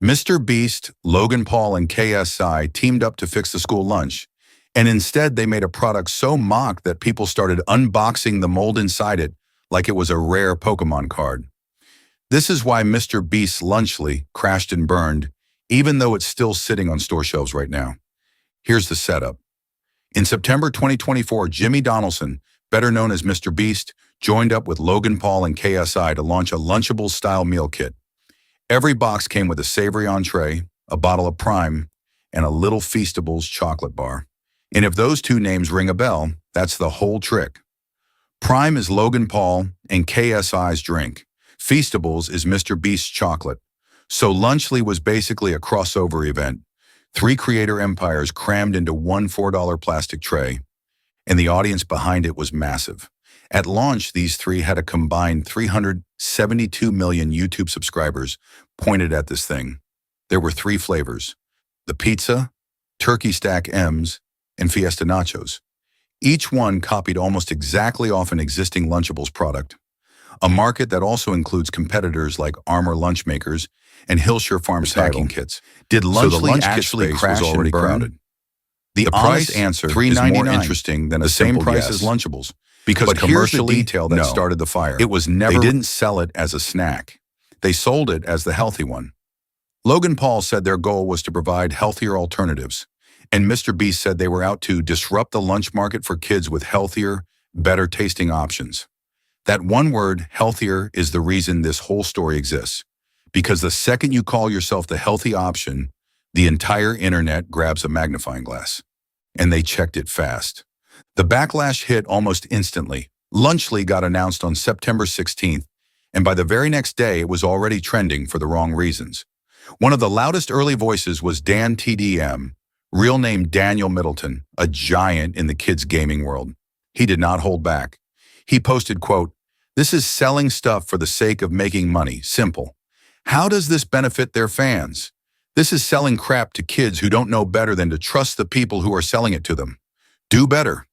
MrBeast, Logan Paul, and KSI teamed up to fix the school lunch, and instead they made a product so mocked that people started unboxing the mold inside it like it was a rare Pokemon card. This is why MrBeast's Lunchly crashed and burned, even though it's still sitting on store shelves right now. Here's the setup. In September 2024, Jimmy Donaldson, better known as MrBeast, joined up with Logan Paul and KSI to launch a Lunchables-style meal kit. Every box came with a savory entree, a bottle of Prime, and a little Feastables chocolate bar. And if those two names ring a bell, that's the whole trick. Prime is Logan Paul and KSI's drink. Feastables is MrBeast's chocolate. So Lunchly was basically a crossover event. 3 creator empires crammed into one $4 plastic tray, and the audience behind it was massive. At launch, these 3 had a combined 372 million YouTube subscribers pointed at this thing. There were 3 flavors: the pizza, turkey stack M's, and Fiesta nachos. Each one copied almost exactly off an existing Lunchables product, a market that also includes competitors like Armour Lunch Makers and Hillshire Farms packing kits. Did Lunchly actually crash already crowded? The honest answer is more interesting than the same price as Lunchables. Because here's the detail that started the fire. It was never. They didn't sell it as a snack. They sold it as the healthy one. Logan Paul said their goal was to provide healthier alternatives, and MrBeast said they were out to disrupt the lunch market for kids with healthier, better tasting options. That one word, healthier, is the reason this whole story exists. Because the second you call yourself the healthy option, the entire internet grabs a magnifying glass. And they checked it fast. The backlash hit almost instantly. Lunchly got announced on September 16th, and by the very next day, it was already trending for the wrong reasons. One of the loudest early voices was DanTDM, real name Daniel Middleton, a giant in the kids' gaming world. He did not hold back. He posted, quote, "This is selling stuff for the sake of making money, simple. How does this benefit their fans? This is selling crap to kids who don't know better than to trust the people who are selling it to them. Do better."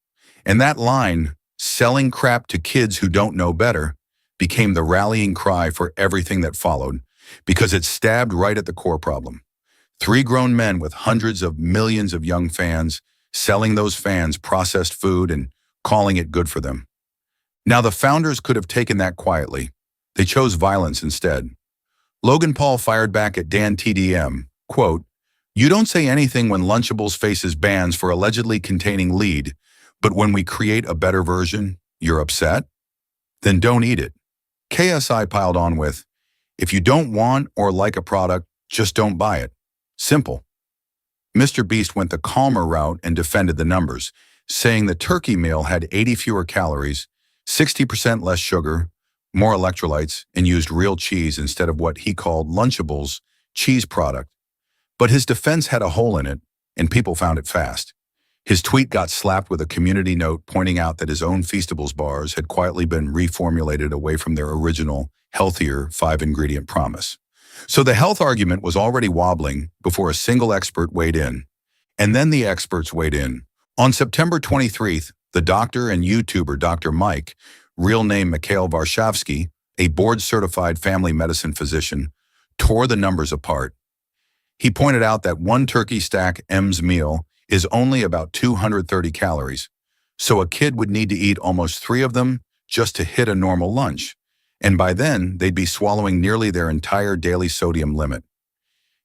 And that line, selling crap to kids who don't know better, became the rallying cry for everything that followed, because it stabbed right at the core problem. 3 grown men with hundreds of millions of young fans selling those fans processed food and calling it good for them. Now, the founders could have taken that quietly. They chose violence instead. Logan Paul fired back at DanTDM, quote, "You don't say anything when Lunchables faces bans for allegedly containing lead, but when we create a better version, you're upset? Then don't eat it." KSI piled on with, "If you don't want or like a product, just don't buy it. Simple." MrBeast went the calmer route and defended the numbers, saying the turkey meal had 80 fewer calories, 60% less sugar, more electrolytes, and used real cheese instead of what he called Lunchables' cheese product. But his defense had a hole in it, and people found it fast. His tweet got slapped with a community note pointing out that his own Feastables bars had quietly been reformulated away from their original, healthier 5-ingredient promise. So the health argument was already wobbling before a single expert weighed in. And then the experts weighed in. On September 23rd, the doctor and YouTuber Dr. Mike, real name Mikhail Varshavsky, a board-certified family medicine physician, tore the numbers apart. He pointed out that one turkey stack M's meal is only about 230 calories, so a kid would need to eat almost 3 of them just to hit a normal lunch, and by then they'd be swallowing nearly their entire daily sodium limit.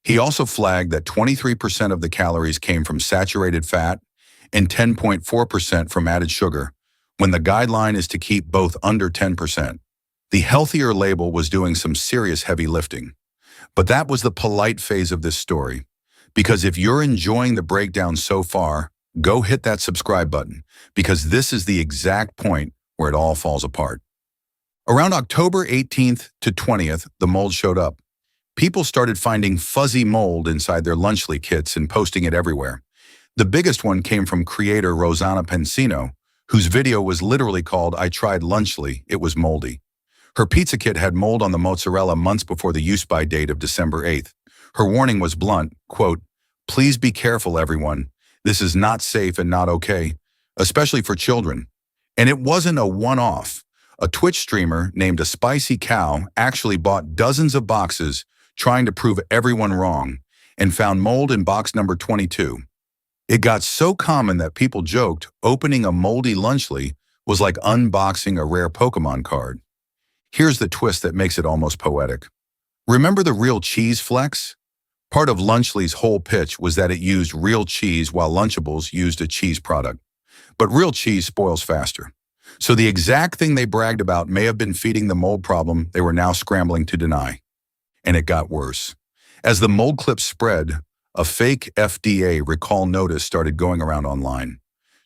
He also flagged that 23% of the calories came from saturated fat and 10.4% from added sugar, when the guideline is to keep both under 10%. The healthier label was doing some serious heavy lifting. But that was the polite phase of this story. Because if you're enjoying the breakdown so far, go hit that subscribe button, because this is the exact point where it all falls apart. Around October 18th to 20th, the mold showed up. People started finding fuzzy mold inside their Lunchly kits and posting it everywhere. The biggest one came from creator Rosanna Pansino, whose video was literally called "I Tried Lunchly, It Was Moldy." Her pizza kit had mold on the mozzarella months before the use-by date of December 8th. Her warning was blunt, quote, "Please be careful, everyone. This is not safe and not okay, especially for children." And it wasn't a one-off. A Twitch streamer named A Spicy Cow actually bought dozens of boxes trying to prove everyone wrong, and found mold in box number 22. It got so common that people joked opening a moldy Lunchly was like unboxing a rare Pokemon card. Here's the twist that makes it almost poetic. Remember the real cheese flex? Part of Lunchly's whole pitch was that it used real cheese while Lunchables used a cheese product. But real cheese spoils faster. So the exact thing they bragged about may have been feeding the mold problem they were now scrambling to deny. And it got worse. As the mold clips spread, a fake FDA recall notice started going around online.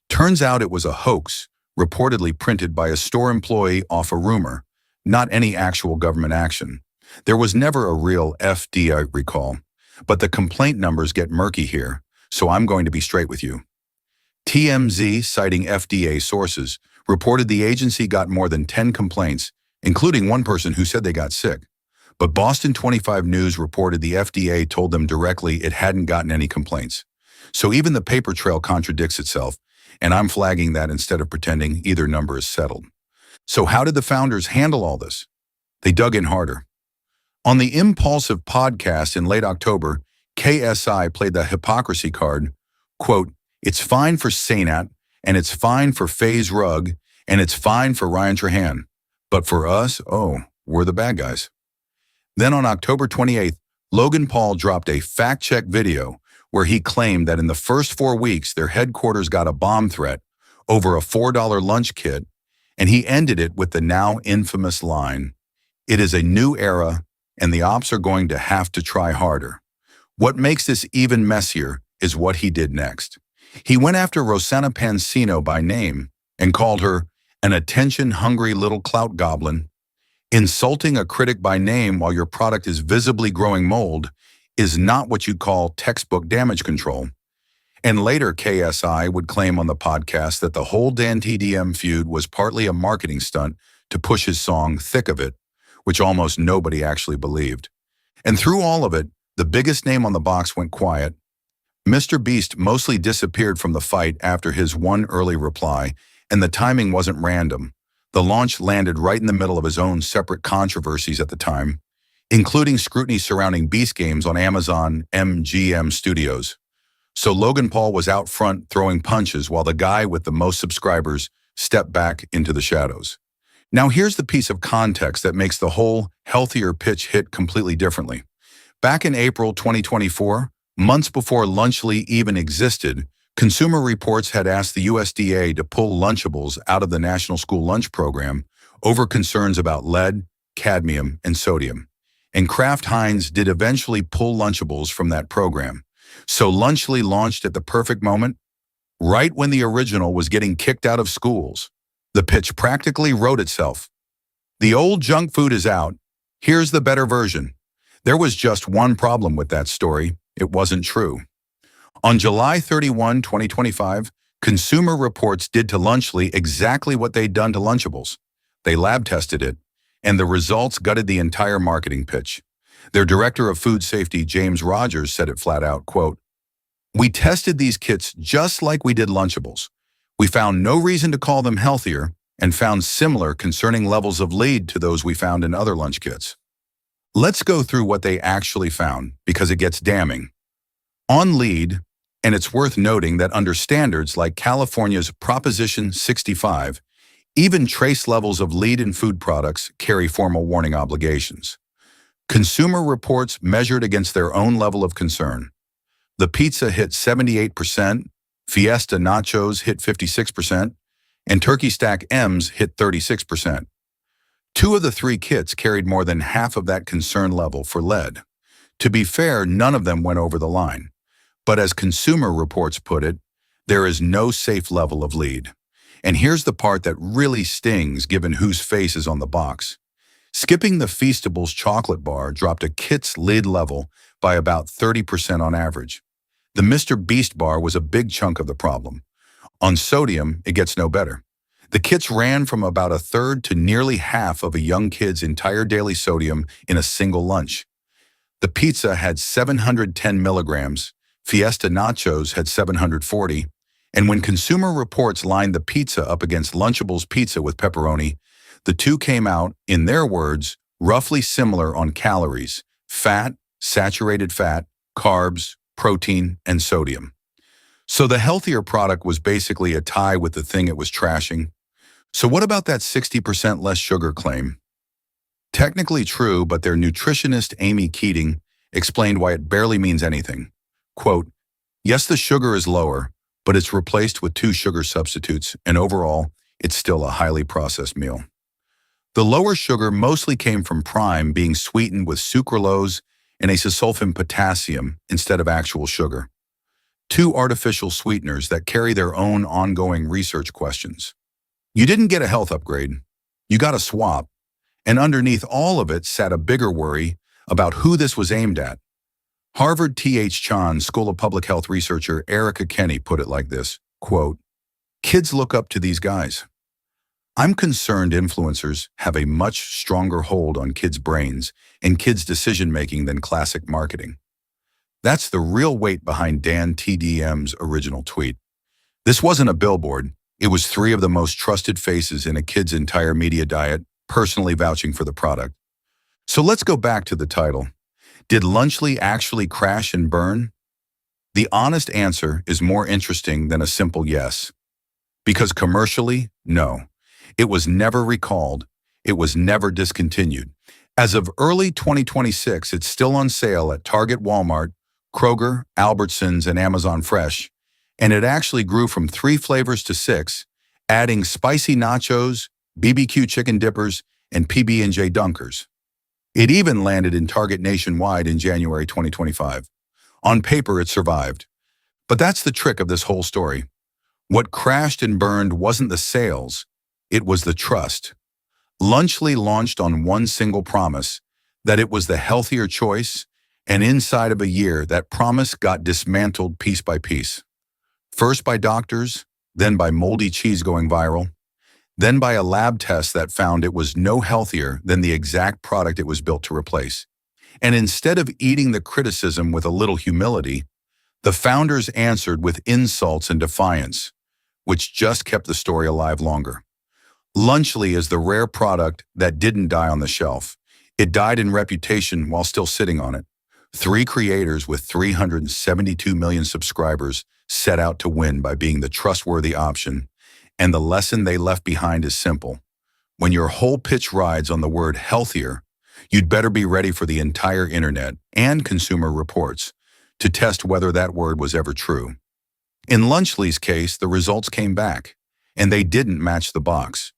Turns out it was a hoax, reportedly printed by a store employee off a rumor, not any actual government action. There was never a real FDA recall, but the complaint numbers get murky here, so I'm going to be straight with you. TMZ, citing FDA sources, reported the agency got more than 10 complaints, including one person who said they got sick. But Boston 25 News reported the FDA told them directly it hadn't gotten any complaints. So even the paper trail contradicts itself, and I'm flagging that instead of pretending either number is settled. So how did the founders handle all this? They dug in harder. On the Impulsive podcast in late October, KSI played the hypocrisy card, quote, "It's fine for Sanat, and it's fine for FaZe Rug, and it's fine for Ryan Trahan. But for us, oh, we're the bad guys." Then on October 28th, Logan Paul dropped a fact-check video where he claimed that in the first 4 weeks, their headquarters got a bomb threat over a $4 lunch kit, and he ended it with the now infamous line, "It is a new era, and the Opps are going to have to try harder." What makes this even messier is what he did next. He went after Rosanna Pansino by name and called her an attention-hungry little clout goblin. Insulting a critic by name while your product is visibly growing mold is not what you call textbook damage control. And later, KSI would claim on the podcast that the whole DanTDM feud was partly a marketing stunt to push his song Thick of It, which almost nobody actually believed. And through all of it, the biggest name on the box went quiet. MrBeast mostly disappeared from the fight after his one early reply, and the timing wasn't random. The launch landed right in the middle of his own separate controversies at the time, including scrutiny surrounding Beast games on Amazon MGM Studios. So Logan Paul was out front throwing punches while the guy with the most subscribers stepped back into the shadows. Now here's the piece of context that makes the whole healthier pitch hit completely differently. Back in April 2024, months before Lunchly even existed, Consumer Reports had asked the USDA to pull Lunchables out of the National School Lunch Program over concerns about lead, cadmium, and sodium. And Kraft Heinz did eventually pull Lunchables from that program. So Lunchly launched at the perfect moment, right when the original was getting kicked out of schools. The pitch practically wrote itself. The old junk food is out. Here's the better version. There was just one problem with that story. It wasn't true. On July 31, 2025, Consumer Reports did to Lunchly exactly what they'd done to Lunchables. They lab tested it, and the results gutted the entire marketing pitch. Their director of food safety, James Rogers, said it flat out, quote, "We tested these kits just like we did Lunchables. We found no reason to call them healthier and found similar concerning levels of lead to those we found in other lunch kits." Let's go through what they actually found, because it gets damning. On lead, and it's worth noting that under standards like California's Proposition 65, even trace levels of lead in food products carry formal warning obligations. Consumer Reports measured against their own level of concern. The pizza hit 78%, Fiesta nachos hit 56%, and Turkey Stack M's hit 36%. 2 of the 3 kits carried more than half of that concern level for lead. To be fair, none of them went over the line. But as Consumer Reports put it, there is no safe level of lead. And here's the part that really stings given whose face is on the box. Skipping the Feastables chocolate bar dropped a kit's lid level by about 30% on average. The MrBeast bar was a big chunk of the problem. On sodium, it gets no better. The kits ran from about a third to nearly half of a young kid's entire daily sodium in a single lunch. The pizza had 710 milligrams, Fiesta nachos had 740, and when Consumer Reports lined the pizza up against Lunchables pizza with pepperoni, the two came out, in their words, roughly similar on calories, fat, saturated fat, carbs, protein, and sodium. So the healthier product was basically a tie with the thing it was trashing. So what about that 60% less sugar claim? Technically true, but their nutritionist Amy Keating explained why it barely means anything. Quote, yes, the sugar is lower, but it's replaced with 2 sugar substitutes, and overall, it's still a highly processed meal. The lower sugar mostly came from Prime being sweetened with sucralose and acesulfame potassium instead of actual sugar. 2 artificial sweeteners that carry their own ongoing research questions. You didn't get a health upgrade. You got a swap. And underneath all of it sat a bigger worry about who this was aimed at. Harvard T.H. Chan School of Public Health researcher Erica Kenny put it like this, quote, kids look up to these guys. I'm concerned influencers have a much stronger hold on kids' brains and kids' decision-making than classic marketing. That's the real weight behind DanTDM's original tweet. This wasn't a billboard. It was 3 of the most trusted faces in a kid's entire media diet personally vouching for the product. So let's go back to the title. Did Lunchly actually crash and burn? The honest answer is more interesting than a simple yes. Because commercially, no. It was never recalled. It was never discontinued. As of early 2026, it's still on sale at Target, Walmart, Kroger, Albertsons, and Amazon Fresh, and it actually grew from 3 flavors to 6, adding spicy nachos, BBQ chicken dippers, and PB&J dunkers. It even landed in Target nationwide in January 2025. On paper, it survived. But that's the trick of this whole story. What crashed and burned wasn't the sales, it was the trust. Lunchly launched on one single promise, that it was the healthier choice, and inside of a year, that promise got dismantled piece by piece. First by doctors, then by moldy cheese going viral, then by a lab test that found it was no healthier than the exact product it was built to replace. And instead of eating the criticism with a little humility, the founders answered with insults and defiance, which just kept the story alive longer. Lunchly is the rare product that didn't die on the shelf. It died in reputation while still sitting on it. 3 creators with 372 million subscribers set out to win by being the trustworthy option. And the lesson they left behind is simple. When your whole pitch rides on the word healthier, you'd better be ready for the entire internet and Consumer Reports to test whether that word was ever true. In Lunchly's case, the results came back, and they didn't match the box.